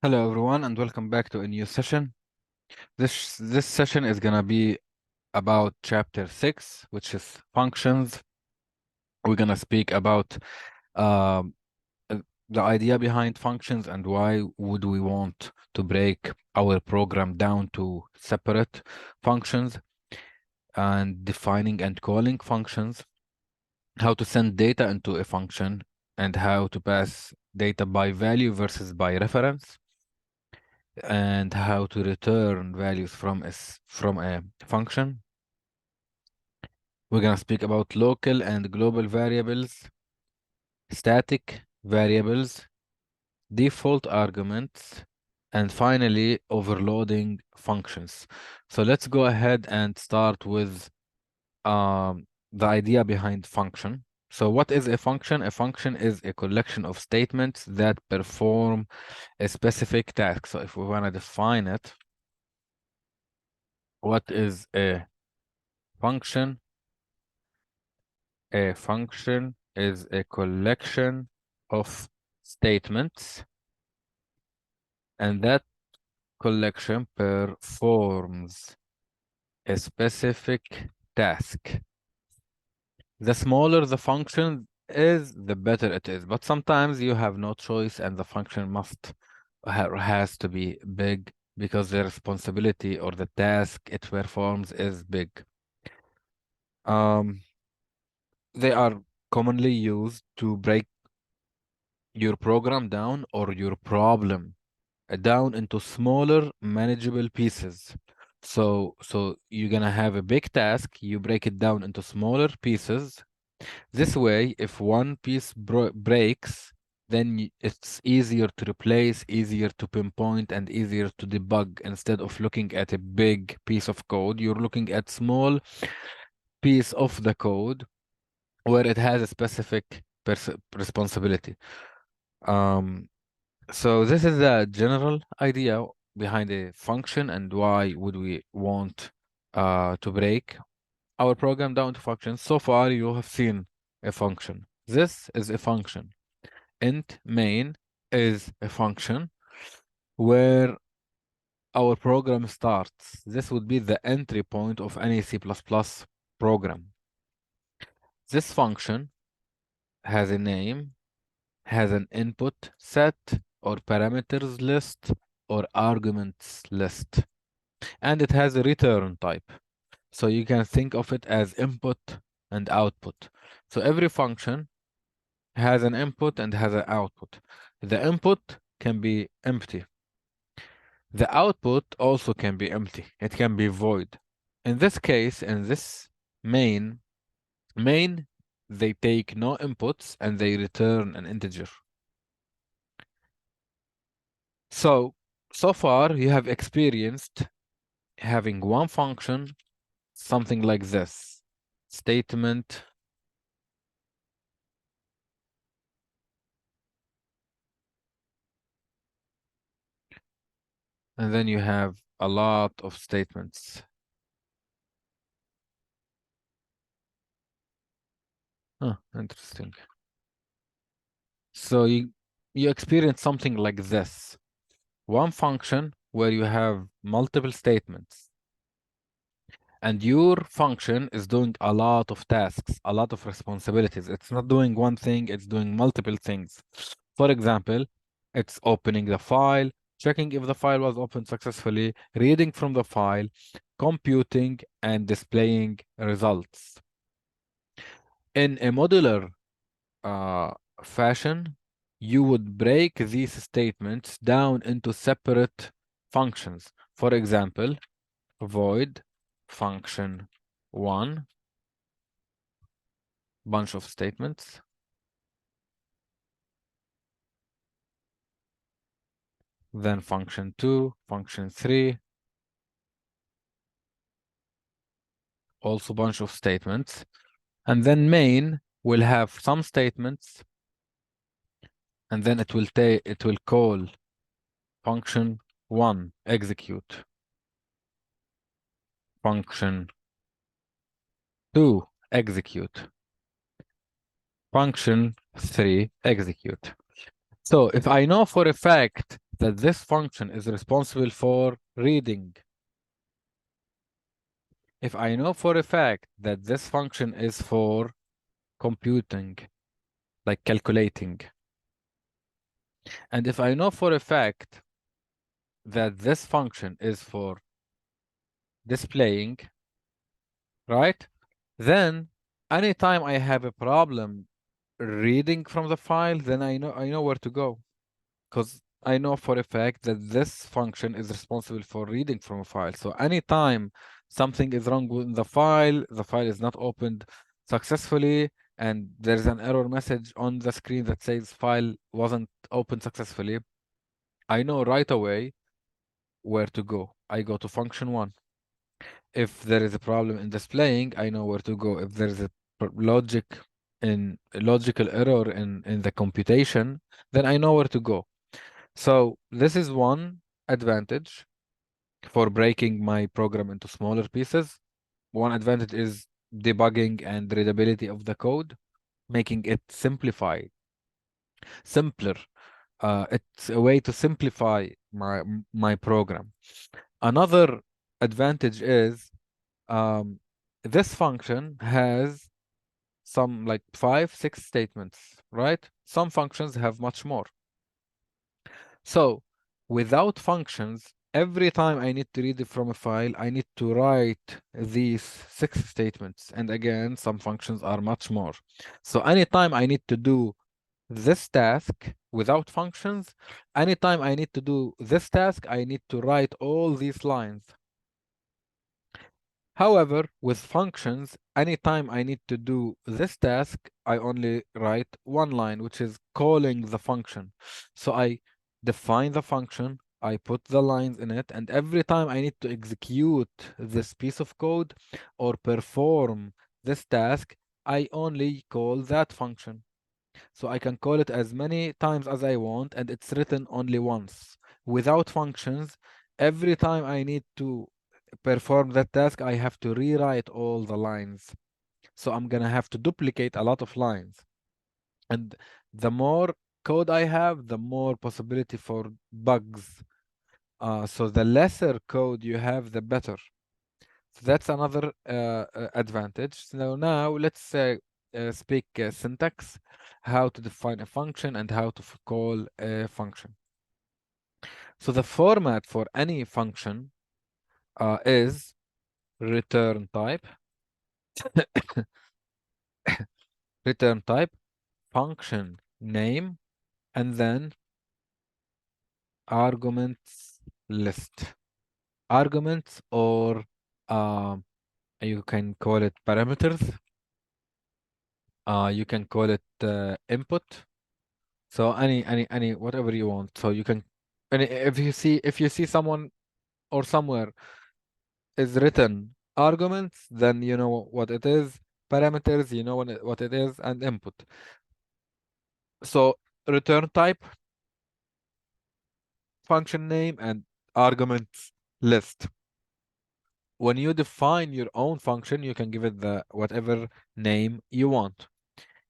Hello everyone and welcome back to a new session. This session is gonna be about chapter 6, which is functions. We're gonna speak about um, uh, the idea behind functions and why would we want to break our program down to separate functions and defining and calling functions, how to send data into a function and how to pass data by value versus by reference, and how to return values from from a function. We're going to speak about local and global variables, static variables, default arguments, and finally overloading functions. So let's go ahead and start with the idea behind function. So what is a function? A function is a collection of statements that perform a specific task. So if we want to define it, what is a function? A function is a collection of statements, and that collection performs a specific task. The smaller the function is, the better it is. But sometimes you have no choice, and the function has to be big because the responsibility or the task it performs is big. Um, they are commonly used to break your program down or your problem down into smaller manageable pieces. So you're gonna have a big task, you break it down into smaller pieces. This way, if one piece breaks, then it's easier to replace, easier to pinpoint, and easier to debug. Instead of looking at a big piece of code, you're looking at small piece of the code where it has a specific responsibility. Um, So this is the general idea behind a function and why would we want to break our program down to functions. So far, you have seen a function. This is a function. Int main is a function where our program starts. This would be the entry point of any C++ program. This function has a name, has an input set or parameters list or arguments list, and it has a return type. So you can think of it as input and output. So every function has an input and has an output. The input can be empty. The output also can be empty. It can be void. In this case, in this main, they take no inputs and they return an integer. So far you have experienced having one function, something like this, statement, and then you have a lot of statements. Interesting. So you experience something like this. One function where you have multiple statements, and your function is doing a lot of tasks, a lot of responsibilities. It's not doing one thing, it's doing multiple things. For example, it's opening the file, checking if the file was opened successfully, reading from the file, computing, and displaying results. In a modular uh, fashion, you would break these statements down into separate functions. For example, void function 1, bunch of statements. Then function 2, function 3, also bunch of statements. And then main will have some statements, and then it will call function 1, execute. Function 2, execute. Function 3, execute. So if I know for a fact that this function is responsible for reading, if I know for a fact that this function is for computing, like calculating, and if I know for a fact that this function is for displaying, right? Then anytime I have a problem reading from the file, then I know where to go. Because I know for a fact that this function is responsible for reading from a file. So anytime something is wrong with the file is not opened successfully, and there's an error message on the screen that says file wasn't opened successfully, I know right away where to go. I go to function one. If there is a problem in displaying, I know where to go. If there is a logical error in the computation, then I know where to go. So this is one advantage for breaking my program into smaller pieces. One advantage is debugging and readability of the code, making it simpler. It's a way to simplify my program. Another advantage is um, this function has some like 5, 6 statements, right? Some functions have much more. So without functions, every time I need to read it from a file, I need to write these 6 statements. And again, some functions are much more. So anytime I need to do this task without functions, anytime I need to do this task, I need to write all these lines. However, with functions, anytime I need to do this task, I only write one line, which is calling the function. So I define the function, I put the lines in it, and every time I need to execute this piece of code or perform this task, I only call that function. So I can call it as many times as I want, and it's written only once. Without functions, every time I need to perform that task, I have to rewrite all the lines. So I'm gonna have to duplicate a lot of lines. And the more code I have, the more possibility for bugs. So the lesser code you have, the better. So that's another advantage. So now let's speak syntax, how to define a function and how to call a function. So the format for any function is return type, return type, function name, and then arguments list. Arguments, or um, you can call it parameters. You can call it input. So any whatever you want. So you can, and if you see someone or somewhere is written arguments, then you know what it is. Parameters, you know what it is, and input. So return type, function name, and arguments list. When you define your own function, you can give it the whatever name you want.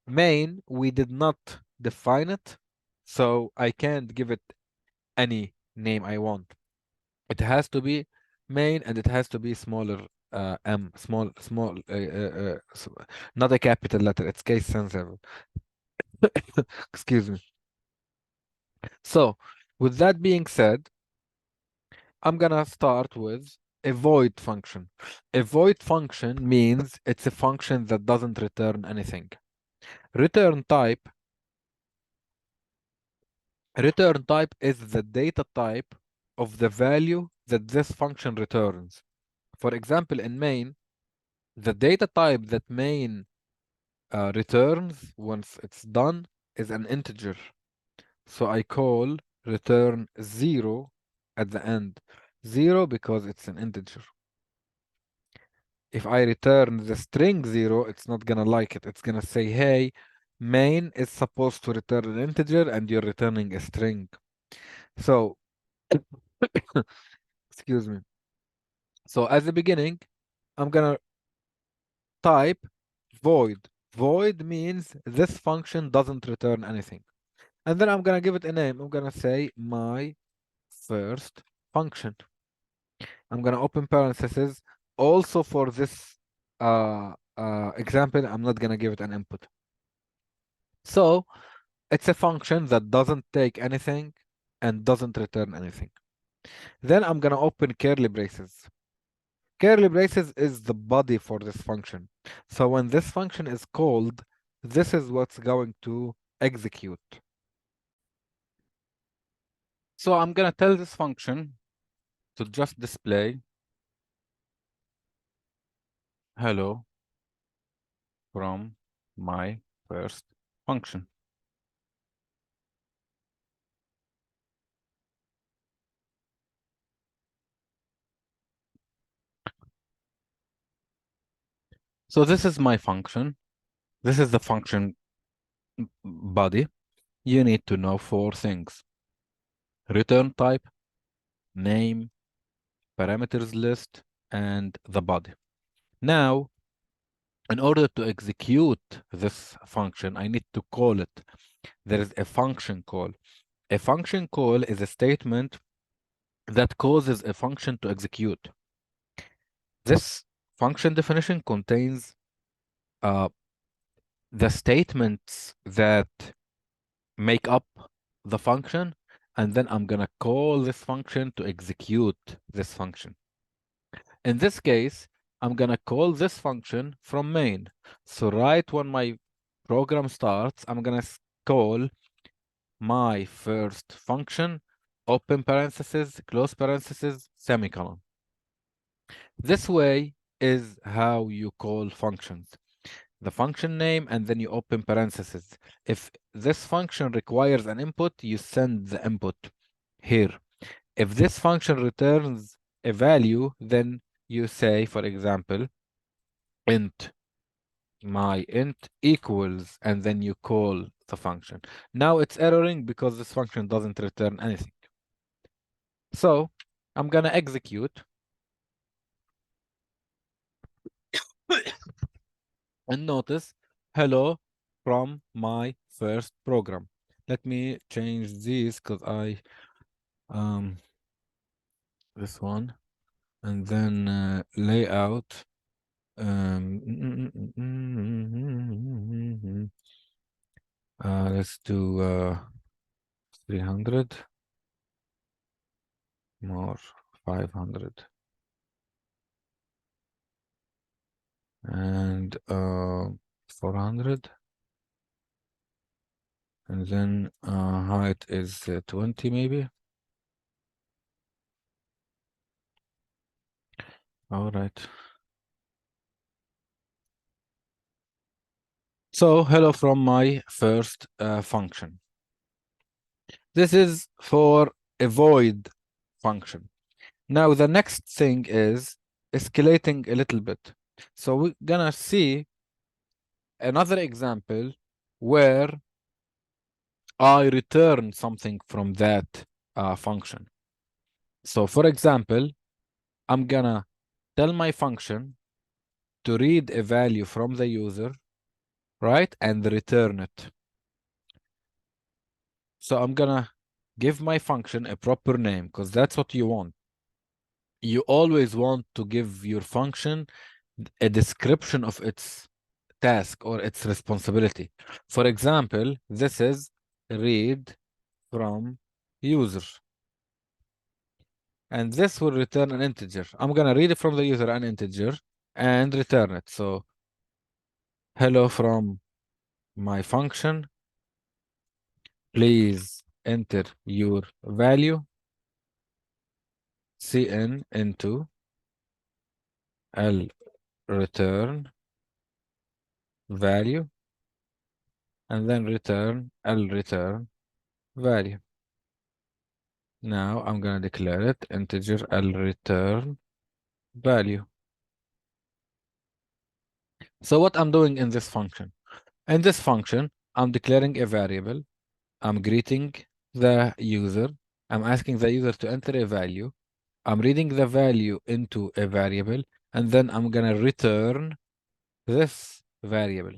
Main, we did not define it, so I can't give it any name I want. It has to be main, and it has to be smaller m, not a capital letter. It's case sensitive. Excuse me. So, with that being said, I'm gonna start with a void function. A void function means it's a function that doesn't return anything. Return type, return type is the data type of the value that this function returns. For example, in main, the data type that main returns once it's done is an integer. So I call return 0 at the end. 0 because it's an integer. If I return the string 0, it's not gonna like it. It's gonna say, hey, main is supposed to return an integer and you're returning a string. So, excuse me. So at the beginning, I'm gonna type void. Void means this function doesn't return anything. And then I'm gonna give it a name. I'm gonna say my first function. I'm gonna open parentheses. Also for this example, I'm not gonna give it an input. So it's a function that doesn't take anything and doesn't return anything. Then I'm gonna open curly braces. Curly braces is the body for this function. So when this function is called, this is what's going to execute. So I'm gonna tell this function to just display hello from my first function. So this is my function. This is the function body. You need to know four things: return type, name, parameters list, and the body. Now, in order to execute this function, I need to call it. There is a function call. A function call is a statement that causes a function to execute. This function definition contains uh, the statements that make up the function, and then I'm gonna call this function to execute this function. In this case, I'm gonna call this function from main. So right when my program starts, I'm gonna call my first function, open parentheses, close parentheses, semicolon. This way is how you call functions. The function name and then you open parentheses. If this function requires an input, you send the input here. If this function returns a value, then you say, for example, int my int equals, and then you call the function. Now it's erroring because this function doesn't return anything. So I'm gonna execute and notice hello from my first program. Let me change these because I this one and then layout let's do 300 more 500 and 400 and then height is 20 maybe. All right. So hello from my first function. This is for a void function. Now the next thing is escalating a little bit. So we're gonna see another example where I return something from that function. So for example, I'm gonna tell my function to read a value from the user, right? And return it. So I'm gonna give my function a proper name because that's what you want. You always want to give your function a description of its task or its responsibility. For example, this is read from user. And this will return an integer. I'm gonna read it from the user an integer and return it. So hello from my function. Please enter your value. Cn into L return value and then return L return value. Now I'm gonna declare it integer L return value. So what I'm doing in this function? In this function, I'm declaring a variable. I'm greeting the user. I'm asking the user to enter a value. I'm reading the value into a variable, and then I'm gonna return this variable.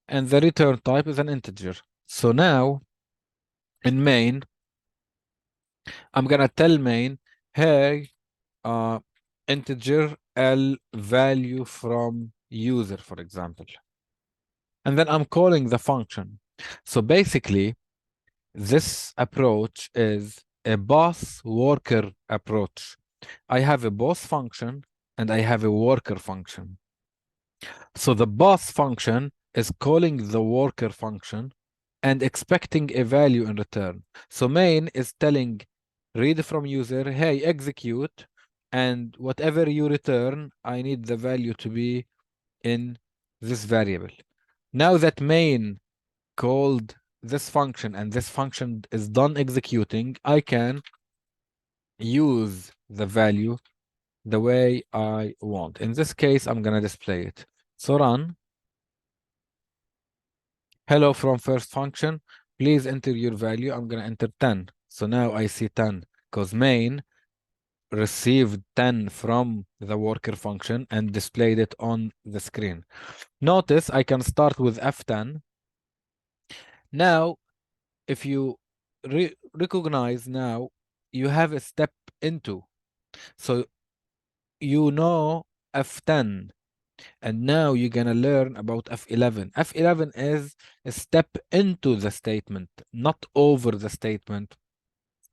And the return type is an integer. So now, in main, I'm gonna tell main, hey, uh, integer L value from user, for example. And then I'm calling the function. So basically, this approach is a boss worker approach. I have a boss function and I have a worker function. So the boss function is calling the worker function and expecting a value in return. So main is telling read from user, hey, execute, and whatever you return, I need the value to be in this variable. Now that main called this function and this function is done executing, I can use the value the way I want. In this case, I'm going to display it. So run. Hello from first function. Please enter your value. I'm going to enter 10. So now I see 10 because main received 10 from the worker function and displayed it on the screen. Notice I can start with F10. Now, if you recognize now, you have a step into. So you know F10. And now you're going to learn about F11. F11 is a step into the statement, not over the statement.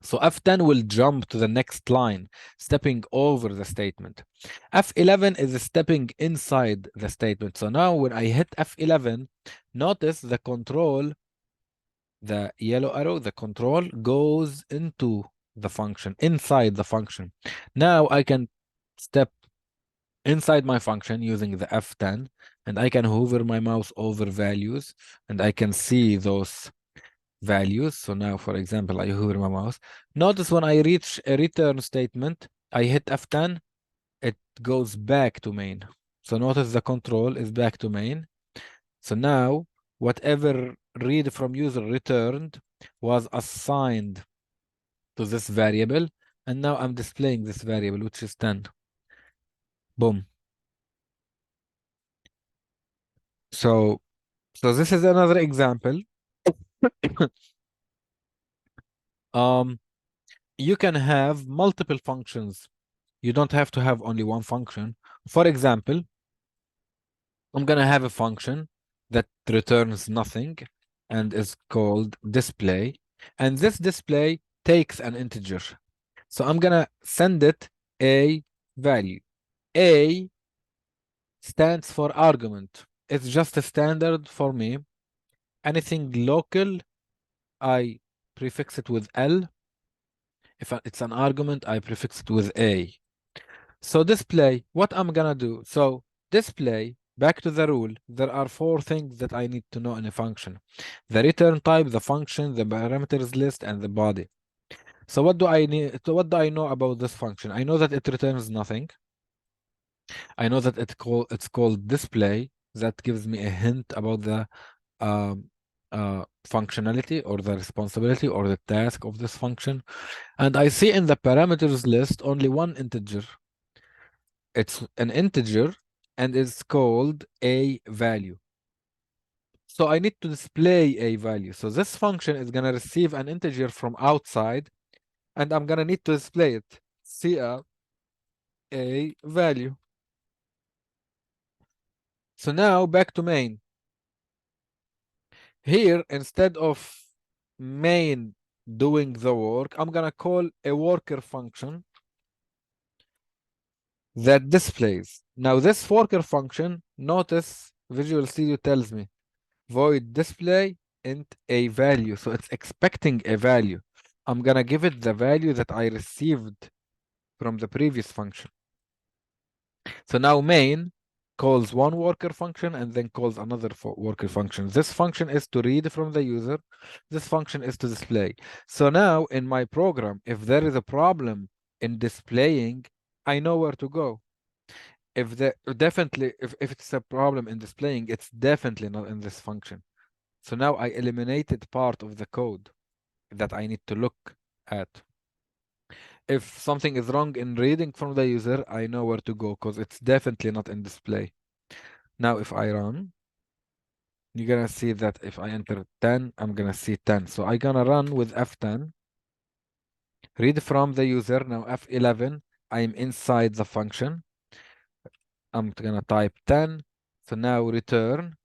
So F10 will jump to the next line, stepping over the statement. F11 is stepping inside the statement. So now when I hit F11, notice the control, the yellow arrow, the control goes into the function, inside the function. Now I can step inside my function using the F10, and I can hover my mouse over values, and I can see those values. So now, for example, I hover my mouse. Notice when I reach a return statement, I hit F10, it goes back to main. So notice the control is back to main. So now, whatever read from user returned was assigned to this variable, and now I'm displaying this variable, which is 10. Boom. So this is another example. Um, you can have multiple functions. You don't have to have only one function. For example, I'm gonna have a function that returns nothing and is called display. And this display takes an integer. So I'm gonna send it a value. A stands for argument. It's just a standard for me. Anything local, I prefix it with L. If it's an argument, I prefix it with A. So display, what I'm gonna do? So display, back to the rule, there are four things that I need to know in a function. The return type, the function, the parameters list, and the body. So what do I need? So what do I know about this function? I know that it returns nothing. I know that it's called display. That gives me a hint about the um, functionality or the responsibility or the task of this function. And I see in the parameters list only one integer. It's an integer and it's called a value. So I need to display a value. So this function is going to receive an integer from outside and I'm going to need to display it. See a value. So now back to main. Here, instead of main doing the work, I'm going to call a worker function that displays. Now this worker function, notice Visual Studio tells me void display int a value. So it's expecting a value. I'm gonna give it the value that I received from the previous function. So now main calls one worker function and then calls another worker function. This function is to read from the user. This function is to display. So now in my program, if there is a problem in displaying, I know where to go. If it's a problem in displaying, it's definitely not in this function. So now I eliminated part of the code that I need to look at. If something is wrong in reading from the user, I know where to go because it's definitely not in display. Now if I run, you're gonna see that if I enter 10, I'm gonna see 10. So I'm gonna run with F10, Read from the user. Now F11, I'm inside the function. I'm gonna type 10. So now return.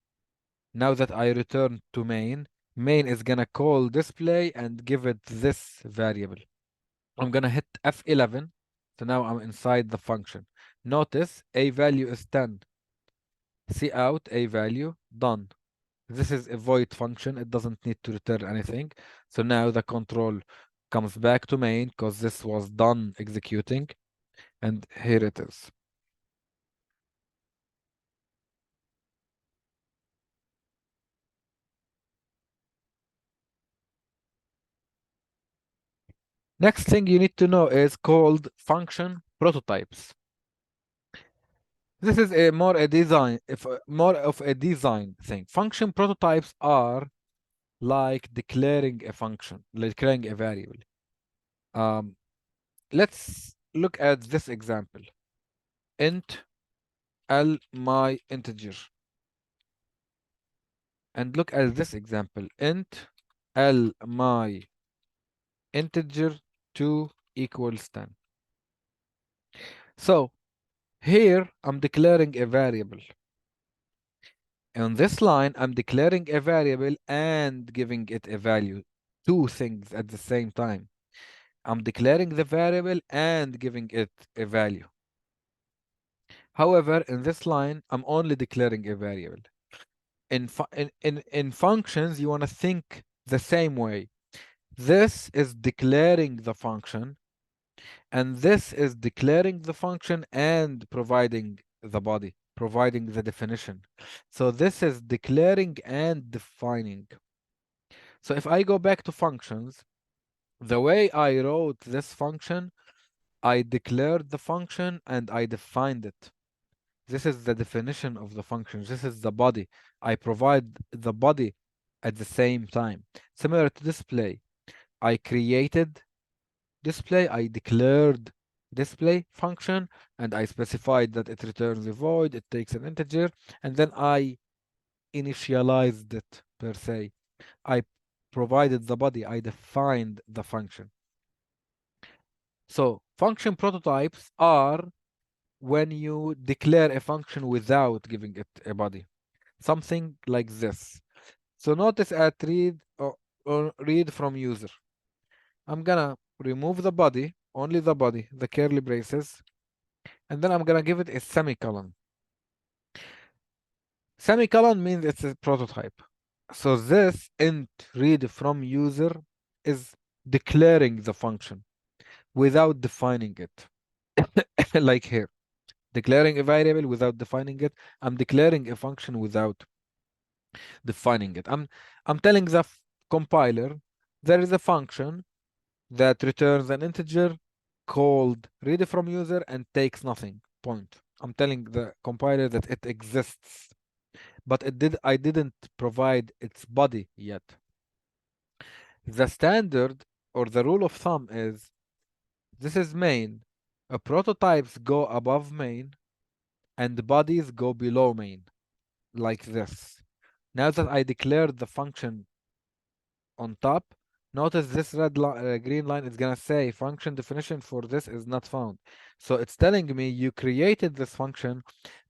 Now that I return to main is gonna call display and give it this variable. I'm gonna hit F11. So now I'm inside the function. Notice a value is 10. See out a value, done. This is a void function. It doesn't need to return anything. So now the control comes back to main because this was done executing. And here it is. Next thing you need to know is called function prototypes. This is a more a design, if more of a design thing. Function prototypes are like declaring a function, declaring a variable. Um, let's look at this example. Int l my integer. And look at this example. Int l my integer 2 equals 10. So here I'm declaring a variable. On this line, I'm declaring a variable and giving it a value. Two things at the same time. I'm declaring the variable and giving it a value. However, in this line, I'm only declaring a variable. In functions, you want to think the same way. This is declaring the function, and this is declaring the function and providing the body, providing the definition. So this is declaring and defining. So if I go back to functions, the way I wrote this function, I declared the function and I defined it. This is the definition of the function. This is the body. I provide the body at the same time. Similar to display, I created display, I declared display function, and I specified that it returns a void, it takes an integer, and then I initialized it per se. I provided the body, I defined the function. So function prototypes are when you declare a function without giving it a body. Something like this. So notice at read or read from user. I'm gonna remove the body, only the body, the curly braces, and then I'm gonna give it a semicolon. Semicolon means it's a prototype. So this int read from user is declaring the function without defining it. Like here, declaring a variable without defining it. I'm declaring a function without defining it. I'm telling the compiler there is a function that returns an integer called read from user and takes nothing. Point. I'm telling the compiler that it exists, but I didn't provide its body yet. The standard or the rule of thumb is this is main. Prototypes go above main and bodies go below main, like this. Now that I declared the function on top, notice this green line is gonna say function definition for this is not found. So it's telling me you created this function,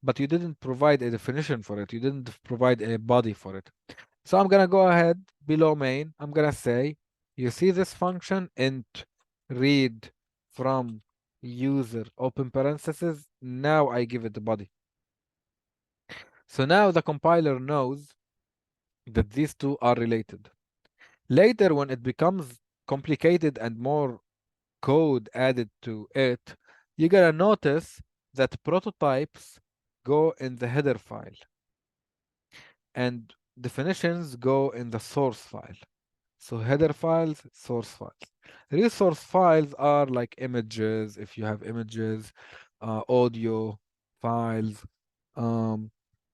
but you didn't provide a definition for it. You didn't provide a body for it. So I'm gonna go ahead below main. I'm gonna say, you see this function int read from user open parentheses. Now I give it the body. So now the compiler knows that these two are related. Later, when it becomes complicated and more code added to it, you're gonna notice that prototypes go in the header file and definitions go in the source file. So header files, source files. Resource files are like images, if you have images, audio files, um,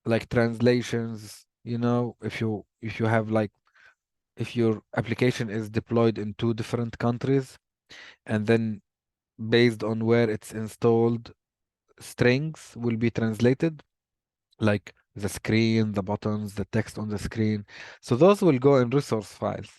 like translations, if you have like if your application is deployed in two different countries and then based on where it's installed, strings will be translated, like the screen, the buttons, the text on the screen. So those will go in resource files.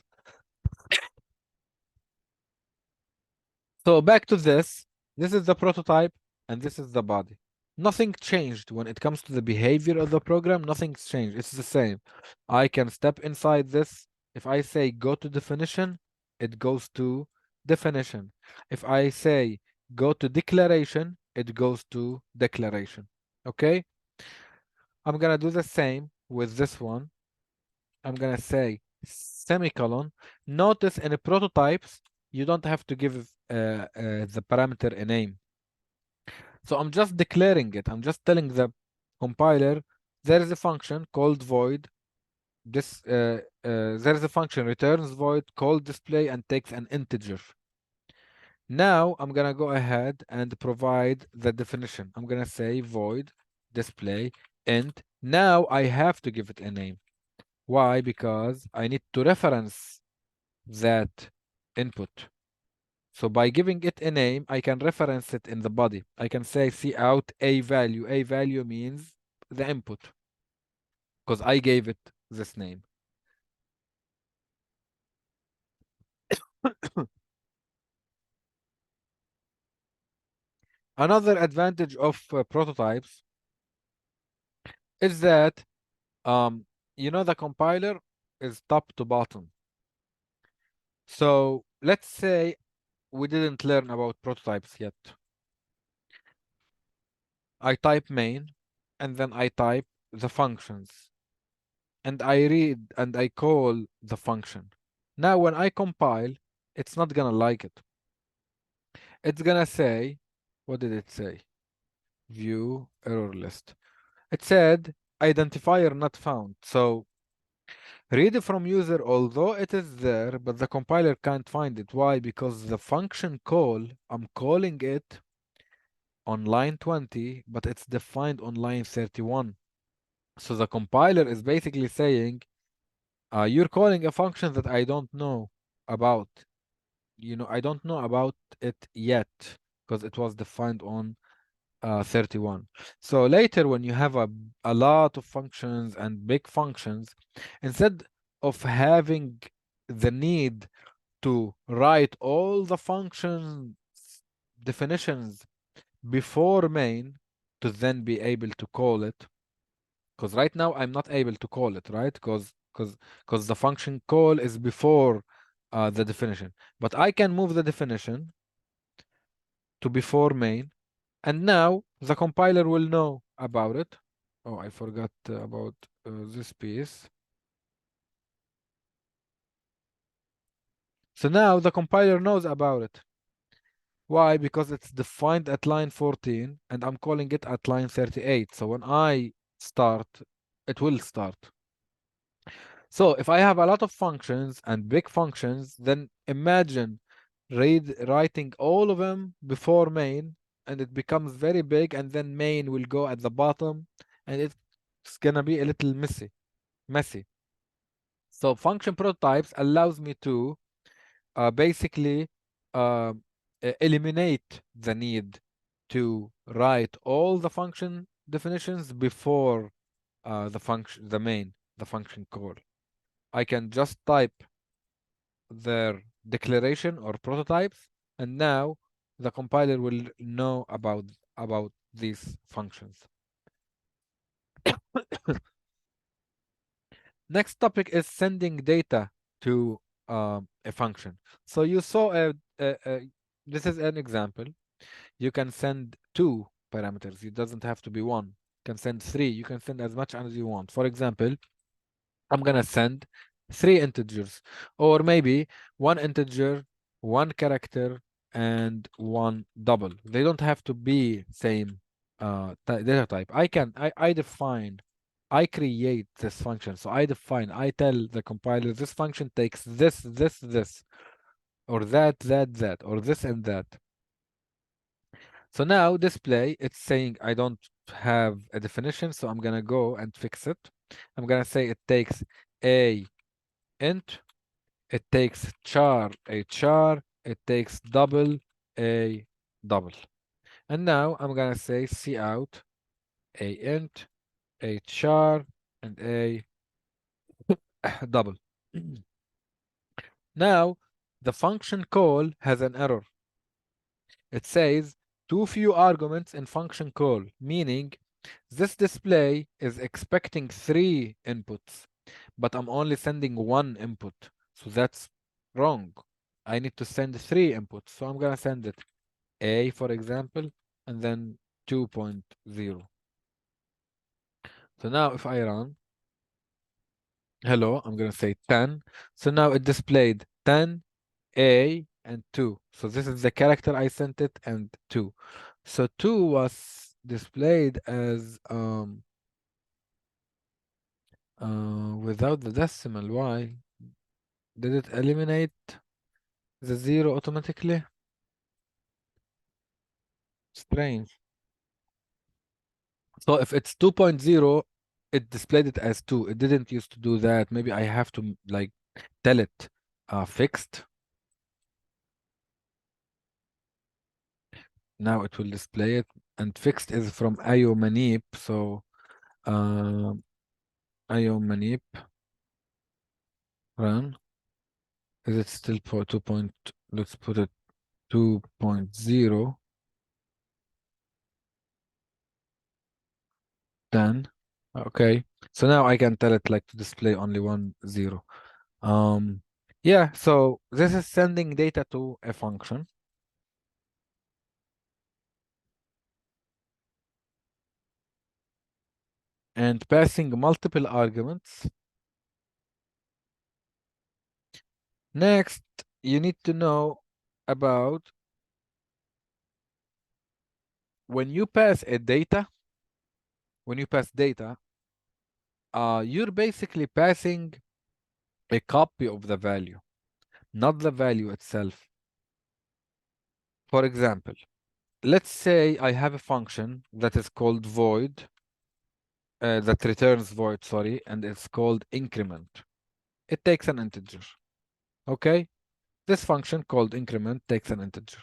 So back to this. This is the prototype and this is the body. Nothing changed when it comes to the behavior of the program. Nothing's changed. It's the same. I can step inside this. If I say go to definition, it goes to definition. If I say go to declaration, it goes to declaration. Okay? I'm gonna do the same with this one. I'm gonna say semicolon. Notice in the prototypes, you don't have to give the parameter a name. So I'm just declaring it. I'm just telling the compiler there is a function called void. There is a function returns void called display and takes an integer. Now I'm gonna go ahead and provide the definition. I'm gonna say void display int. Now I have to give it a name. Why? Because I need to reference that input. So by giving it a name, I can reference it in the body. I can say see out a value. A value means the input because I gave it this name. Another advantage of prototypes is that the compiler is top to bottom. So let's say we didn't learn about prototypes yet. I type main and then I type the functions and I read and I call the function. Now, when I compile, it's not gonna like it. It's gonna say, what did it say? View error list. It said identifier not found. So read from user, although it is there, but the compiler can't find it. Why? Because the function call, I'm calling it on line 20, but it's defined on line 31. So the compiler is basically saying, you're calling a function that I don't know about. I don't know about it yet because it was defined on 31. So later, when you have a lot of functions and big functions, instead of having the need to write all the functions definitions before main to then be able to call it, because right now I'm not able to call it, right? Because the function call is before the definition. But I can move the definition to before main, and now the compiler will know about it. Oh, I forgot about this piece. So now the compiler knows about it. Why? Because it's defined at line 14 and I'm calling it at line 38. So when I start, it will start. So if I have a lot of functions and big functions, then imagine writing all of them before main, and it becomes very big, and then main will go at the bottom, and it's gonna be a little messy. So function prototypes allows me to basically uh, eliminate the need to write all the function definitions before the function call. I can just type their declaration or prototypes, and now the compiler will know about these functions. Next topic is sending data to a function. So you saw this is an example. You can send two parameters. It doesn't have to be one. You can send three. You can send as much as you want. For example, I'm gonna send three integers, or maybe one integer, one character, and one double. They don't have to be same data type. I define, I create this function. So I tell the compiler this function takes this, or that, or this and that. So now display, it's saying I don't have a definition, so I'm gonna go and fix it. I'm gonna say it takes a int, it takes char a char, it takes double a double. And now I'm gonna say cout a int, a char, and a double. Now the function call has an error. It says too few arguments in function call, meaning this display is expecting 3 inputs, but I'm only sending 1 input. So that's wrong. I need to send 3 inputs. So I'm gonna send it A, for example, and then 2.0. So now if I run, hello, I'm gonna say 10. So now it displayed 10, A, and 2. So this is the character I sent it, and 2. So 2 was displayed as without the decimal. Why? Did it eliminate the 0 automatically? Strange. So if it's 2.0, it displayed it as 2. It didn't used to do that. Maybe I have to like tell it fixed. Now it will display it. And fixed is from IO manip. So uh, IO manip run. Is it still for 2. Let's put it 2.0. Then okay. So now I can tell it like to display only 1, 0. Um, yeah, so this is sending data to a function and passing multiple arguments. Next, you need to know about when you pass a data, when you pass data, you're basically passing a copy of the value, not the value itself. For example, let's say I have a function that is called void, that returns void, sorry, and it's called increment. It takes an integer. Okay? This function called increment takes an integer.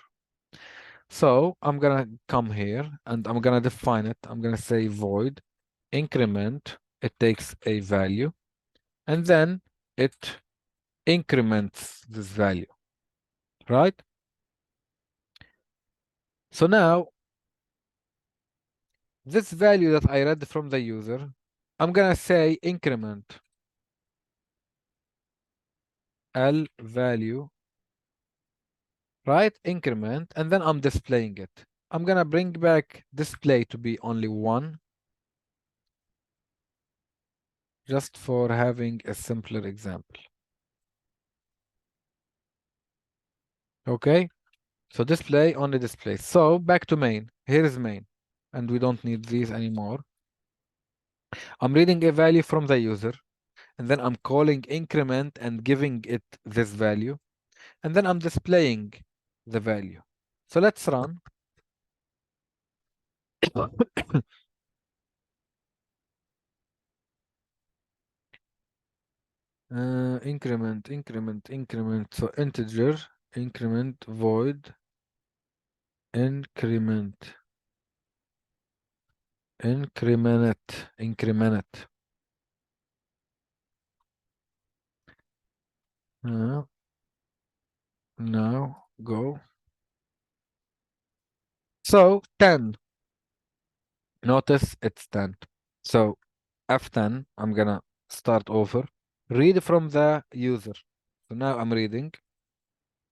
So I'm gonna come here and I'm gonna define it. I'm gonna say void increment. It takes a value and then it increments this value, right? So now this value that I read from the user, I'm gonna say increment L value, right? Increment, and then I'm displaying it. I'm gonna bring back display to be only 1, just for having a simpler example. Okay, so display only display. So back to main. Here is main, and we don't need these anymore. I'm reading a value from the user, and then I'm calling increment and giving it this value, and then I'm displaying the value. So let's run. Increment. So integer, increment, void, increment, increment. Uh, now go. So 10. Notice it's 10. So F10, I'm gonna start over. Read from the user. So now I'm reading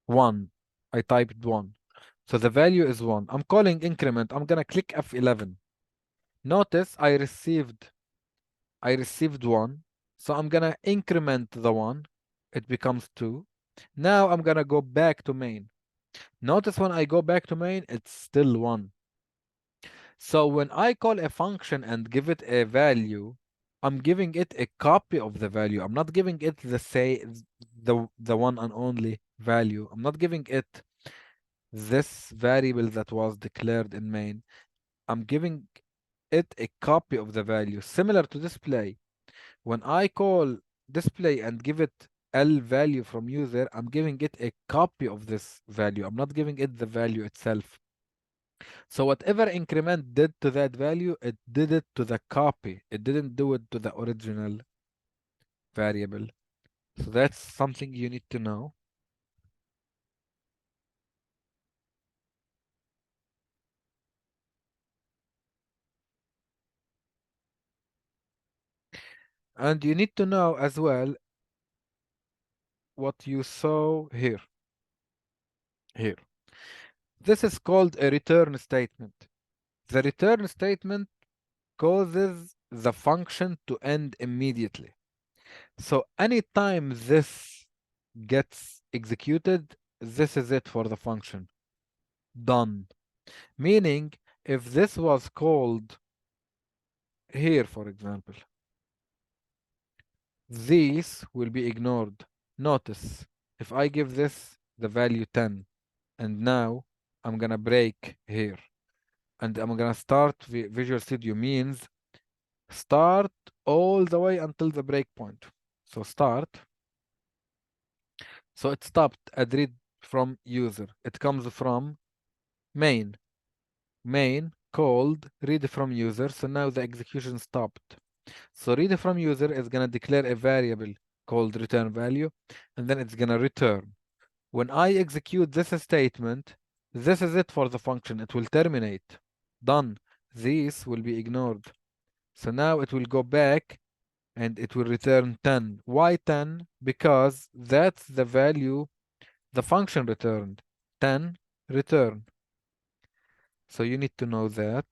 1. I typed 1. So the value is 1. I'm calling increment. I'm gonna click F11. Notice I received 1. So I'm gonna increment the 1. It becomes 2. Now I'm gonna go back to main. Notice when I go back to main, it's still 1. So when I call a function and give it a value, I'm giving it a copy of the value. I'm not giving it the one and only value. I'm not giving it this variable that was declared in main. I'm giving it a copy of the value, similar to display. When I call display and give it L value from user, I'm giving it a copy of this value. I'm not giving it the value itself. So whatever increment did to that value, it did it to the copy. It didn't do it to the original variable. So that's something you need to know. And you need to know as well what you saw here. Here. This is called a return statement. The return statement causes the function to end immediately. So anytime this gets executed, this is it for the function. Done. Meaning, if this was called here, for example, these will be ignored. Notice, if I give this the value 10, and now I'm gonna break here, and I'm gonna start Visual Studio means start all the way until the breakpoint. So start. So it stopped at read from user. It comes from main. Main called read from user. So now the execution stopped. So read from user is gonna declare a variable called return value, and then it's gonna return. When I execute this statement, this is it for the function. It will terminate. Done. This will be ignored. So now it will go back and it will return 10. Why 10? Because that's the value the function returned. 10 return. So you need to know that.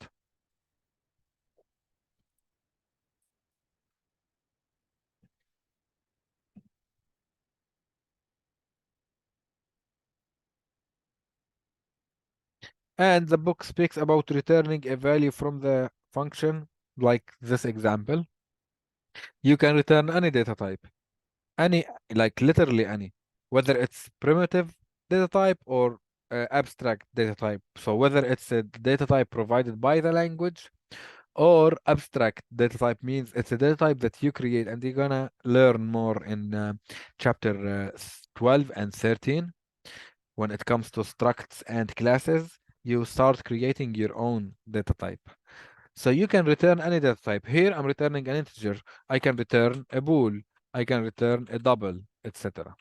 And the book speaks about returning a value from the function, like this example. You can return any data type, any, like literally any, whether it's primitive data type or abstract data type. So whether it's a data type provided by the language or abstract data type means it's a data type that you create, and you're gonna learn more in chapter 12 and 13. When it comes to structs and classes, you start creating your own data type. So you can return any data type. Here I'm returning an integer. I can return a bool. I can return a double, etc.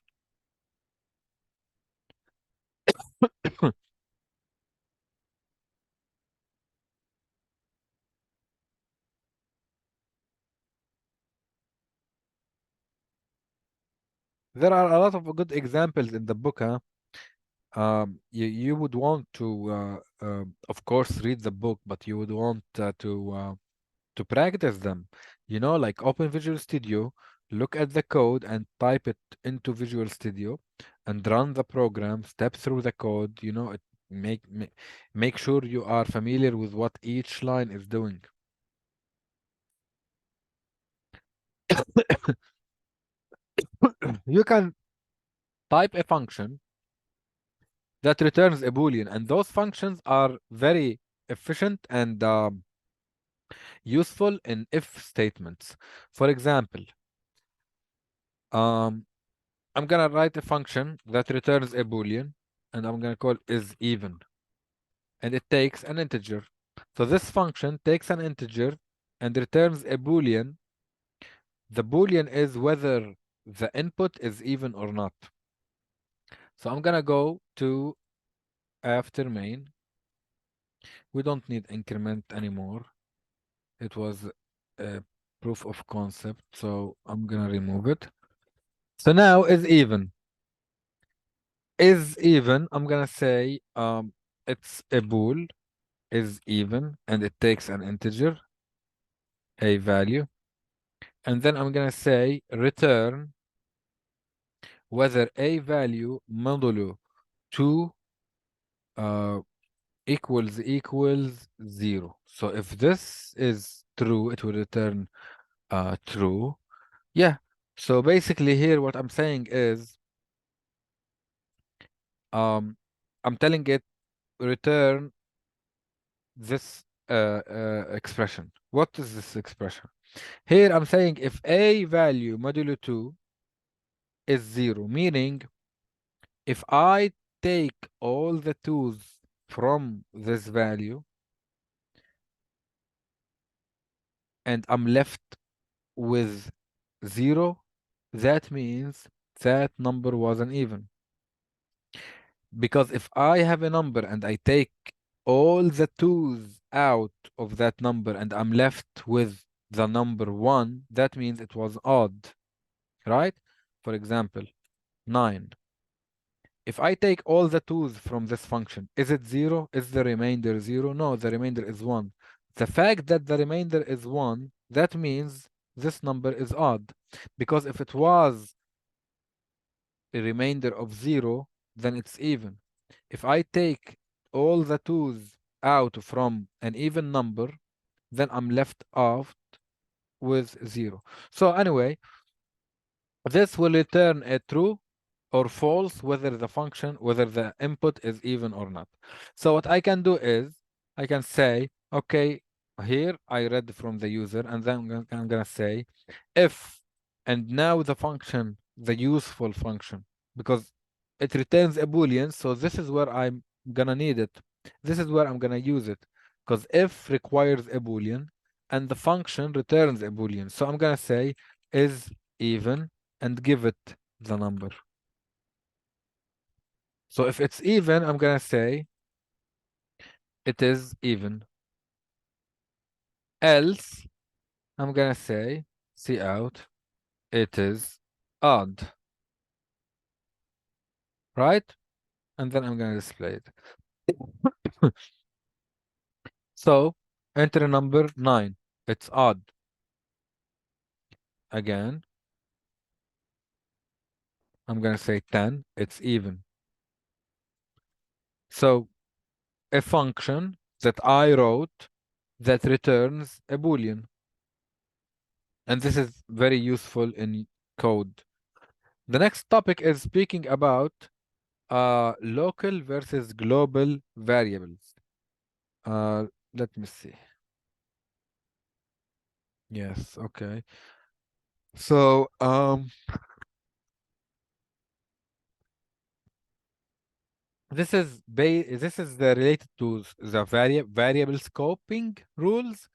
There are a lot of good examples in the book. Huh? You would want to, of course, read the book, but you would want to practice them. You know, like open Visual Studio, look at the code and type it into Visual Studio and run the program, step through the code, you know, make sure you are familiar with what each line is doing. You can type a function that returns a Boolean, and those functions are very efficient and useful in if statements. For example, um, I'm gonna write a function that returns a Boolean, and I'm gonna call is even, and it takes an integer. So this function takes an integer and returns a Boolean. The Boolean is whether the input is even or not. So I'm gonna go to after main. We don't need increment anymore. It was a proof of concept, so I'm gonna remove it. So now is even. Is even, I'm gonna say it's a bool is even, and it takes an integer, a value, and then I'm gonna say return whether a value modulo 2 uh, equals 0. So if this is true, it will return true. Yeah. So basically here what I'm saying is um I'm telling it return this expression. What is this expression? Here I'm saying if a value modulo 2 is 0, meaning if I take all the 2's from this value and I'm left with 0, that means that number wasn't even. Because if I have a number and I take all the 2's out of that number and I'm left with the number 1, that means it was odd, right? For example, 9. If I take all the 2's from this function, is it 0? Is the remainder 0? No, the remainder is 1. The fact that the remainder is 1, that means this number is odd. Because if it was a remainder of 0, then it's even. If I take all the 2's out from an even number, then I'm left off with 0. So anyway, this will return a true or false whether the input is even or not. So what I can do is I can say, okay, here I read from the user, and then I'm gonna say if, and now the function, the useful function, because it returns a boolean, so this is where I'm gonna need it. This is where I'm gonna use it, because if requires a boolean and the function returns a boolean. So I'm gonna say is even and give it the number. So if it's even, I'm gonna say it is even. Else, I'm gonna say see out, it is odd, right? And then I'm gonna display it. So enter number 9. It's odd. Again, I'm gonna say 10. It's even. So a function that I wrote that returns a boolean. And this is very useful in code. The next topic is speaking about local versus global variables. Let me see. Yes, okay. So this is related to the variable scoping rules.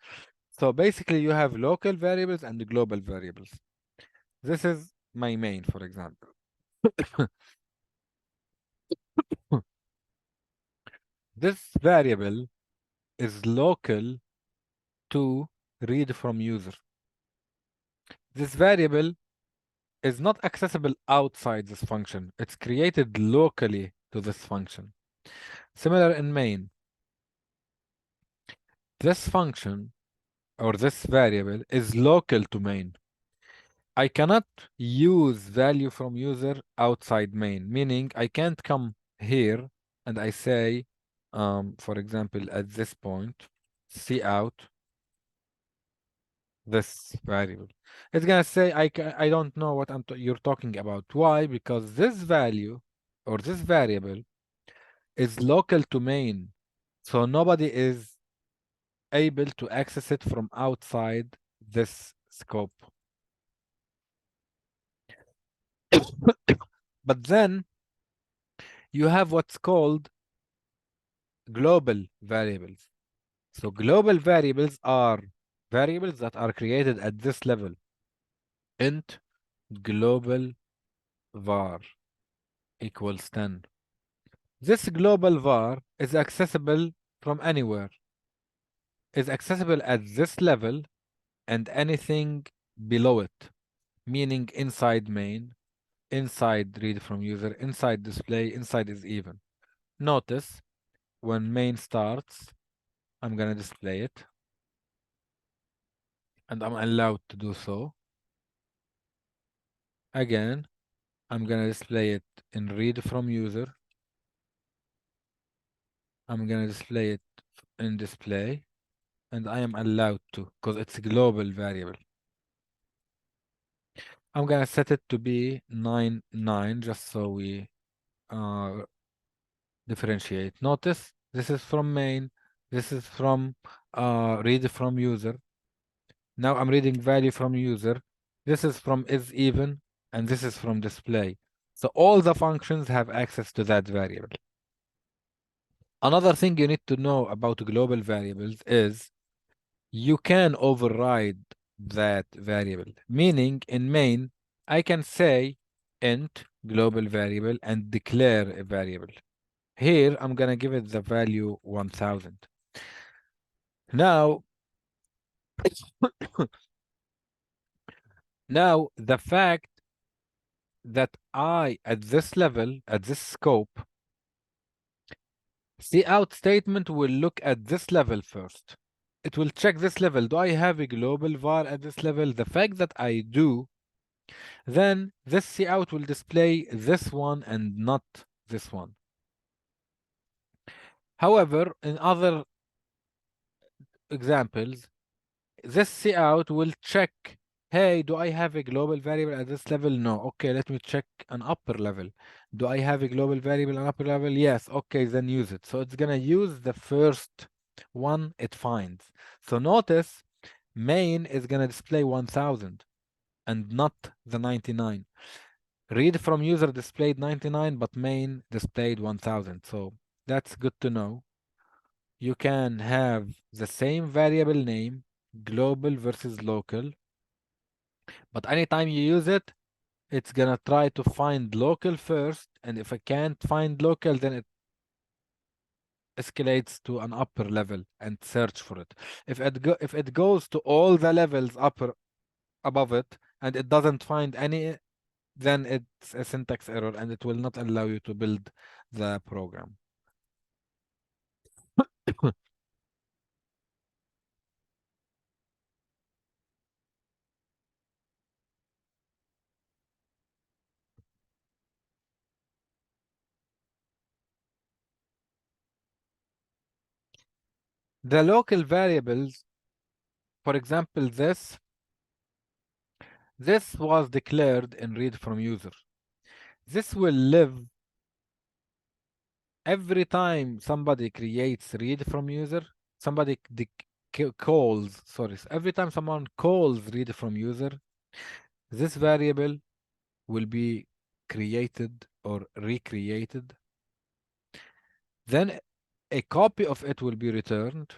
So basically you have local variables and global variables. This is my main, for example. This variable is local to read from user. This variable is not accessible outside this function. It's created locally to this function. Similar in main. This function or this variable is local to main. I cannot use value from user outside main, meaning I can't come here and I say, for example, at this point, see out this variable. It's gonna say I don't know what you're talking about. Why? Because this value or this variable is local to main, so nobody is able to access it from outside this scope. But then you have what's called global variables. So global variables are variables that are created at this level. Int global var equals 10. This global var is accessible from anywhere, is accessible at this level and anything below it, meaning inside main, inside read from user, inside display, inside is even. Notice when main starts, I'm gonna display it and I'm allowed to do so. Again, I'm gonna display it in read from user. I'm gonna display it in display and I am allowed to because it's a global variable. I'm gonna set it to be 9 just so we uh, differentiate. Notice this is from main, this is from read from user. Now I'm reading value from user. This is from is even, and this is from display. So all the functions have access to that variable. Another thing you need to know about global variables is you can override that variable. Meaning in main, I can say int global variable and declare a variable. Here, I'm gonna give it the value 1000. Now, Now, the fact that I, at this level, at this scope, see out statement will look at this level first. It will check this level. Do I have a global var at this level? The fact that I do, then this cout will display this one and not this one. However, in other examples, this cout will check, hey, do I have a global variable at this level? No. Okay, let me check an upper level. Do I have a global variable on upper level? Yes. Okay, then use it. So it's gonna use the first one it finds. So notice main is gonna display 1000 and not the 99. Read from user displayed 99, but main displayed 1000. So that's good to know. You can have the same variable name, global versus local, but anytime you use it, it's gonna try to find local first, and if it can't find local, then it escalates to an upper level and search for it. If it goes to all the levels upper above it and it doesn't find any, then it's a syntax error and it will not allow you to build the program. The local variables, for example, this was declared in read from user. This will live every time somebody creates read from user, somebody calls, sorry, every time someone calls read from user, this variable will be created or recreated. Then a copy of it will be returned.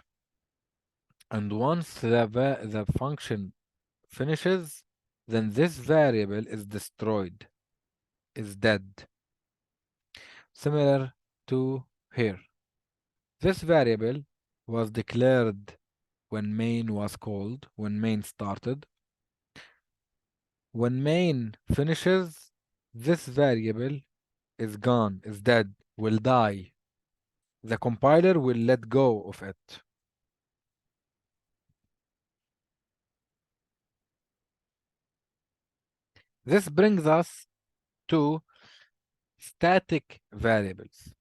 And once the function finishes, then this variable is destroyed, is dead. Similar to here. This variable was declared when main was called, when main started. When main finishes, this variable is gone, is dead, will die. The compiler will let go of it. This brings us to static variables.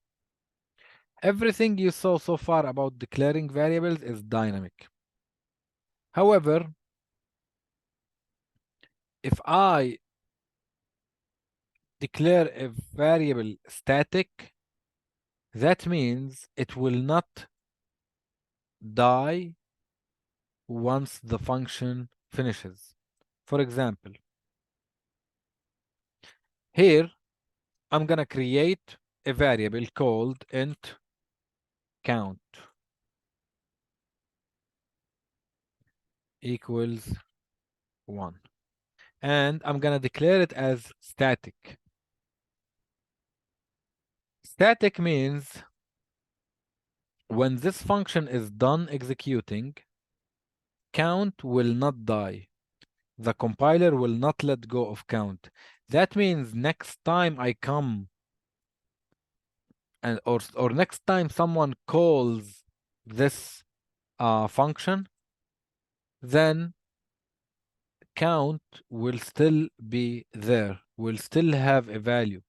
Everything you saw so far about declaring variables is dynamic. However, if I declare a variable static, that means it will not die once the function finishes. For example, here I'm gonna create a variable called int count equals 1. And I'm gonna declare it as static. Static means when this function is done executing, count will not die. The compiler will not let go of count. That means next time I come and or next time someone calls this function, then count will still be there, will still have a value.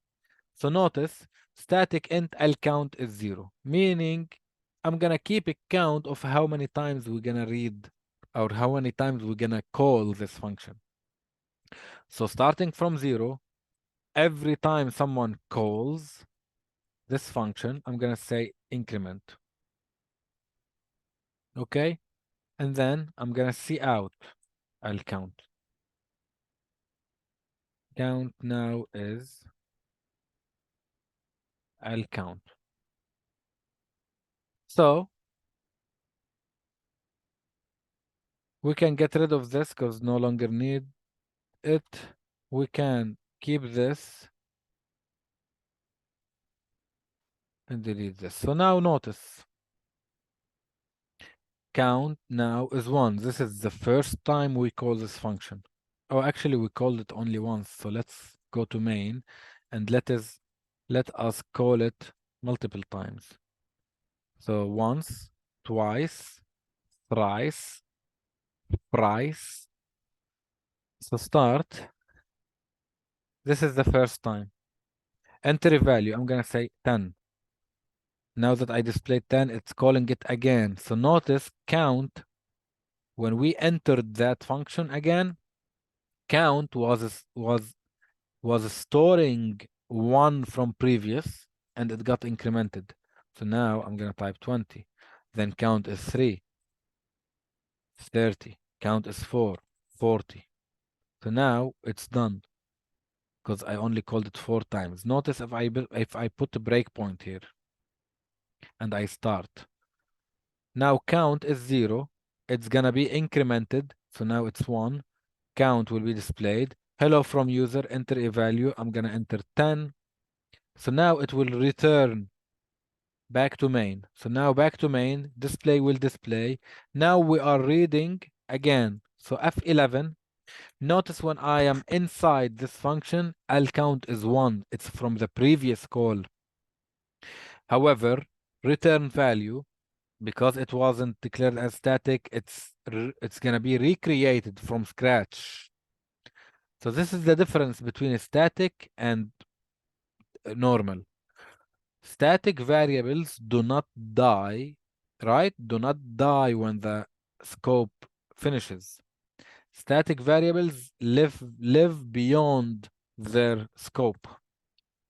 So notice static int count is 0, meaning I'm gonna keep a count of how many times we're gonna read or how many times we're gonna call this function. So starting from 0, every time someone calls this function, I'm gonna say increment. Okay? And then I'm gonna see out I'll count. Count now is I'll count. So we can get rid of this because no longer need it. We can keep this and delete this. So now notice count now is 1. This is the first time we call this function. Oh, actually, we called it only once. So let's go to main and let us call it multiple times. So once, twice, thrice, thrice. So start. This is the first time. Enter a value. I'm gonna say 10. Now that I displayed 10, it's calling it again. So notice count, when we entered that function again, count was storing 1 from previous and it got incremented. So now I'm gonna type 20. Then count is 3, 30. Count is 4, 40. So now it's done because I only called it 4 times. Notice if I put a breakpoint here and I start. Now count is 0. It's gonna be incremented. So now it's 1. Count will be displayed. Hello from user, enter a value. I'm gonna enter 10. So now it will return back to main. So now back to main, display will display. Now we are reading again. So F11, notice when I am inside this function, I'll count is 1. It's from the previous call. However, return value, because it wasn't declared as static, it's gonna be recreated from scratch. So this is the difference between a static and normal. Static variables do not die, right? Do not die when the scope finishes. Static variables live beyond their scope.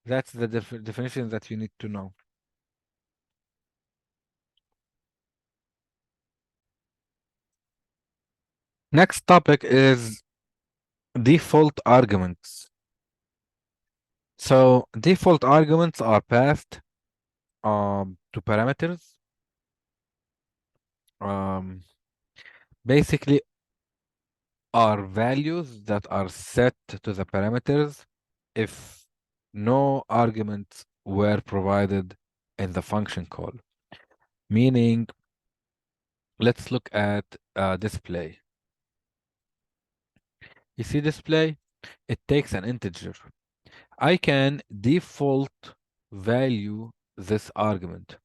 That's the definition that you need to know. Next topic is default arguments. So default arguments are passed to parameters. Basically are values that are set to the parameters if no arguments were provided in the function call. Meaning, let's look at display. You see display? It takes an integer. I can default value this argument,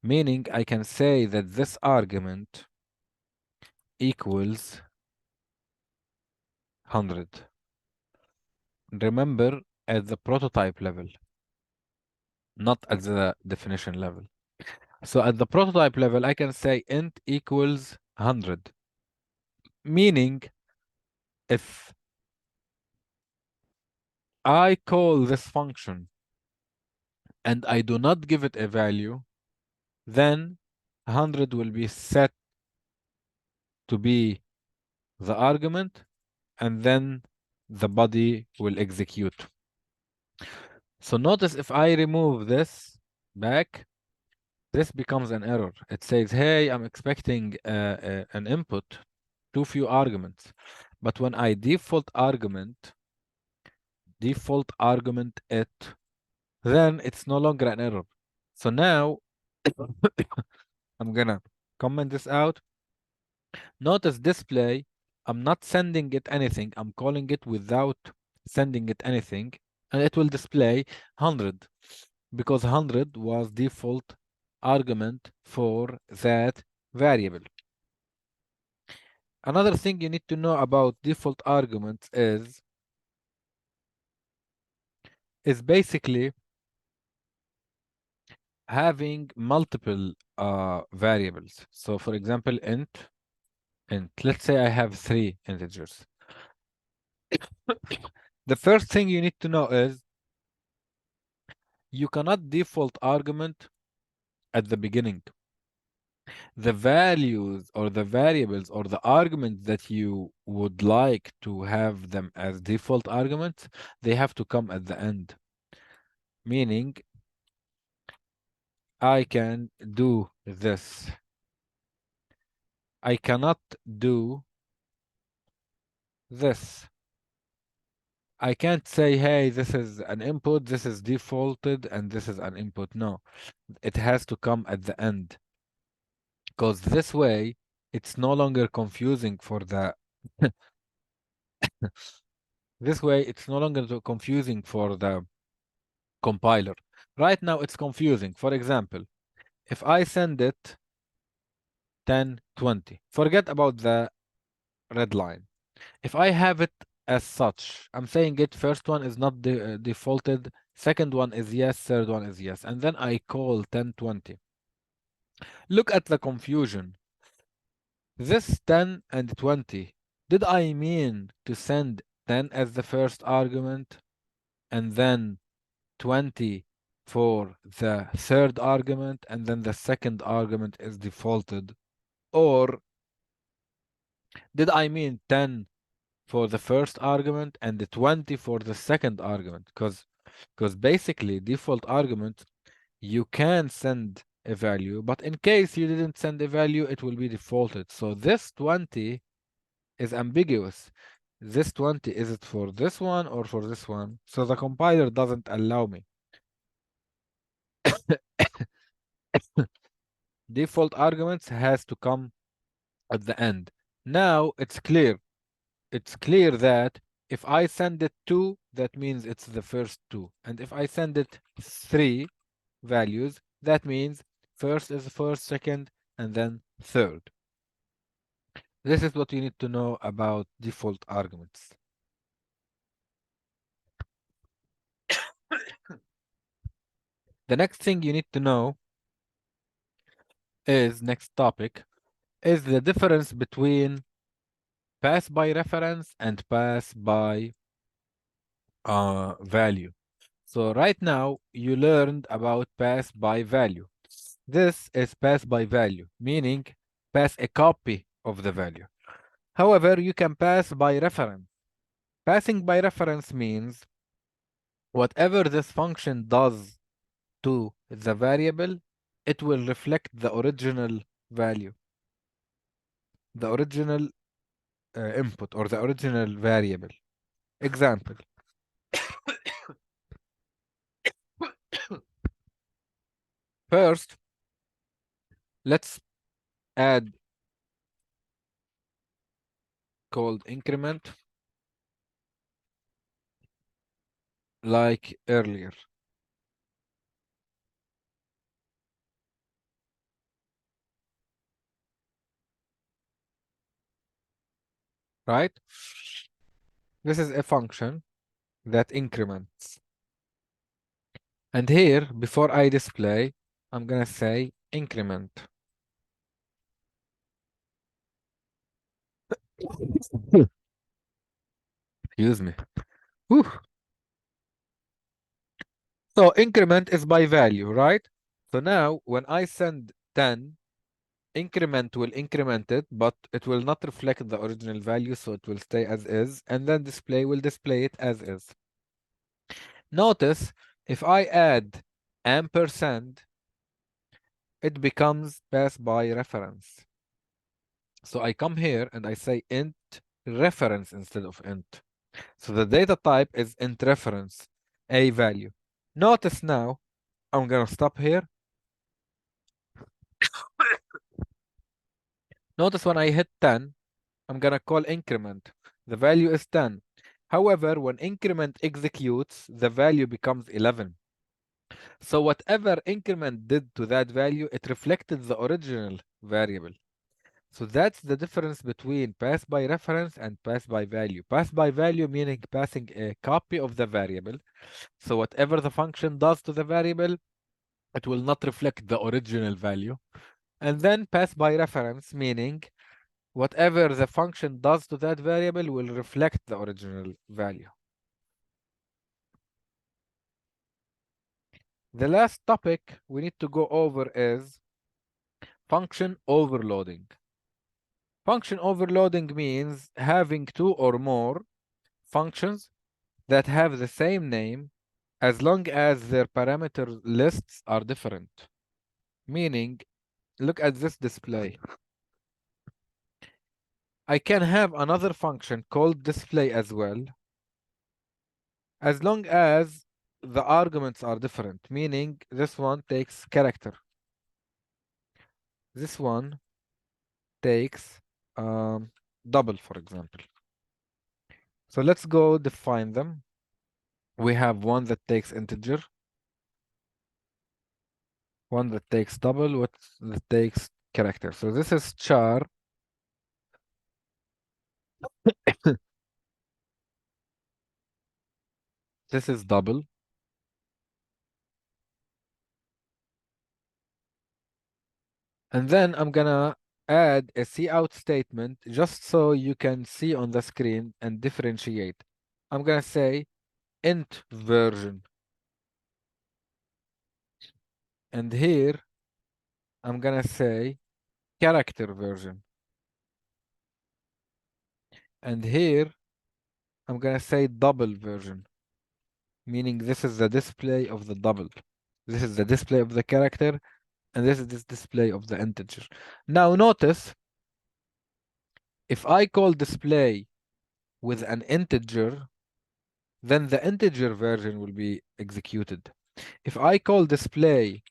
meaning I can say that this argument equals 100. Remember, at the prototype level, not at the definition level. So at the prototype level, I can say int equals 100, meaning if I call this function and I do not give it a value, then 100 will be set to be the argument, and then the body will execute. So notice if I remove this back, this becomes an error. It says, hey, I'm expecting an input, too few arguments. But when I default argument it, then it's no longer an error. So now I'm gonna comment this out. Notice display, I'm not sending it anything. I'm calling it without sending it anything, and it will display 100 because 100 was default argument for that variable. Another thing you need to know about default arguments is basically having multiple variables. So for example, int, let's say I have 3 integers. The first thing you need to know is you cannot default argument at the beginning. The values or the variables or the arguments that you would like to have them as default arguments, they have to come at the end. Meaning, I can do this. I cannot do this. I can't say, hey, this is an input, this is defaulted, and this is an input. No, it has to come at the end. Because this way, it's no longer confusing for the this way it's no longer confusing for the compiler. Right now it's confusing. For example, if I send it 10, 20, forget about the red line. If I have it as such, I'm saying it first one is not defaulted, second one is yes, third one is yes, and then I call 10, 20. Look at the confusion. This 10 and 20, did I mean to send 10 as the first argument and then 20 for the third argument and then the second argument is defaulted? Or did I mean 10 for the first argument and the 20 for the second argument? Because basically default argument, you can send a value, but in case you didn't send a value, it will be defaulted. So this 20 is ambiguous. This 20, is it for this one or for this one? So the compiler doesn't allow me. Default arguments has to come at the end. Now it's clear. It's clear that if I send it 2, that means it's the first 2. And if I send it 3 values, that means first is first, second, and then third. This is what you need to know about default arguments. The next thing you need to know is, next topic, is the difference between pass by reference and pass by value. So right now you learned about pass by value. This is pass by value, meaning pass a copy of the value. However, you can pass by reference. Passing by reference means whatever this function does to the variable, it will reflect the original value, the original input or the original variable. Example. First, let's add called increment like earlier. Right? This is a function that increments. And here, before I display, I'm gonna say increment. Excuse me. Whew. So increment is by value, right? So now when I send 10, increment will increment it, but it will not reflect the original value, so it will stay as is, and then display will display it as is. Notice if I add ampersand, it becomes pass by reference. So I come here and I say int reference instead of int. So the data type is int reference, a value. Notice now, I'm gonna stop here. Notice when I hit 10, I'm gonna call increment. The value is 10. However, when increment executes, the value becomes 11. So whatever increment did to that value, it reflected the original variable. So that's the difference between pass by reference and pass by value. Pass by value meaning passing a copy of the variable. So whatever the function does to the variable, it will not reflect the original value. And then pass by reference meaning whatever the function does to that variable will reflect the original value. The last topic we need to go over is function overloading. Function overloading means having two or more functions that have the same name as long as their parameter lists are different. Meaning, look at this display. I can have another function called display as well, as long as the arguments are different, meaning this one takes character. This one takes double, for example. So let's go define them. We have one that takes integer, one that takes double, what that takes character. So this is char. This is double. And then I'm gonna add a cout statement just so you can see on the screen and differentiate. I'm gonna say int version. And here I'm gonna say character version. And here I'm gonna say double version, meaning this is the display of the double. This is the display of the character, and this is this display of the integer. Now notice, if I call display with an integer, then the integer version will be executed. If I call display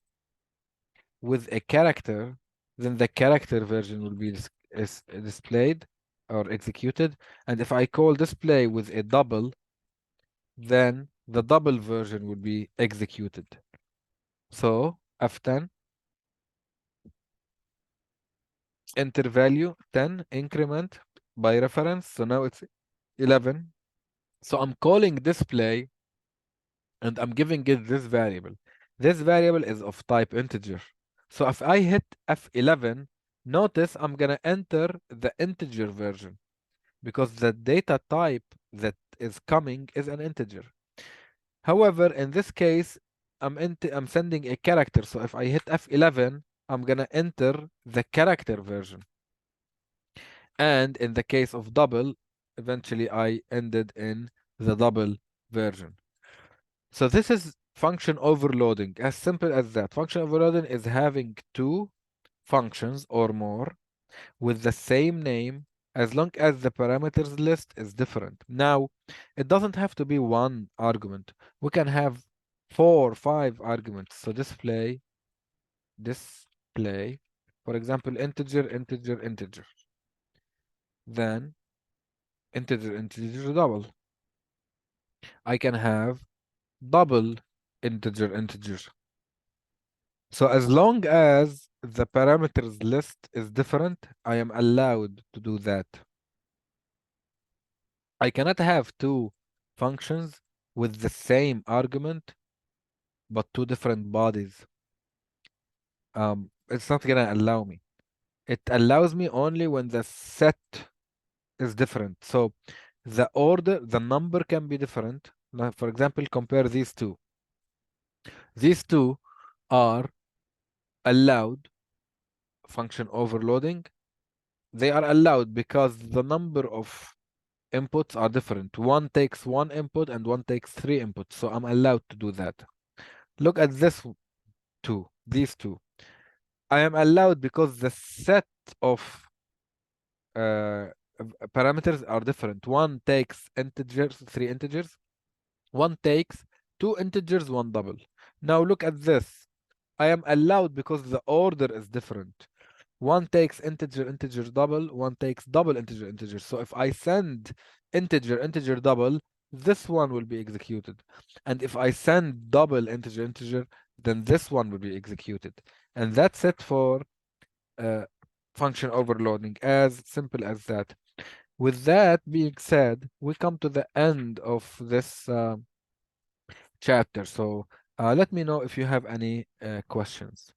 with a character, then the character version will be displayed or executed. And if I call display with a double, then the double version will be executed. So F10, enter value 10, increment by reference. So now it's 11. So I'm calling display and I'm giving it this variable. This variable is of type integer. So if I hit F11, notice I'm gonna enter the integer version because the data type that is coming is an integer. However, in this case, I'm sending a character. So if I hit F11, I'm gonna enter the character version. And in the case of double, eventually I ended in the double version. So this is function overloading, as simple as that. Function overloading is having two functions or more with the same name as long as the parameters list is different. Now, it doesn't have to be one argument. We can have 4, 5 arguments. So display, for example, integer, integer, integer. Then integer, integer, double. I can have double integer, integer. So as long as the parameters list is different, I am allowed to do that. I cannot have two functions with the same argument, but two different bodies. It's not gonna allow me. It allows me only when the set is different. So the order, the number can be different. Now, for example, compare these two. These two are allowed function overloading. They are allowed because the number of inputs are different. One takes one input and one takes three inputs. So I'm allowed to do that. Look at this two, these two. I am allowed because the set of uh, parameters are different. One takes integers, three integers. One takes two integers, one double. Now look at this. I am allowed because the order is different. One takes integer, integer, double. One takes double integer, integer. So if I send integer, integer, double, this one will be executed. And if I send double integer, integer, then this one will be executed. And that's it for uh, function overloading, as simple as that. With that being said, we come to the end of this chapter. So let me know if you have any questions.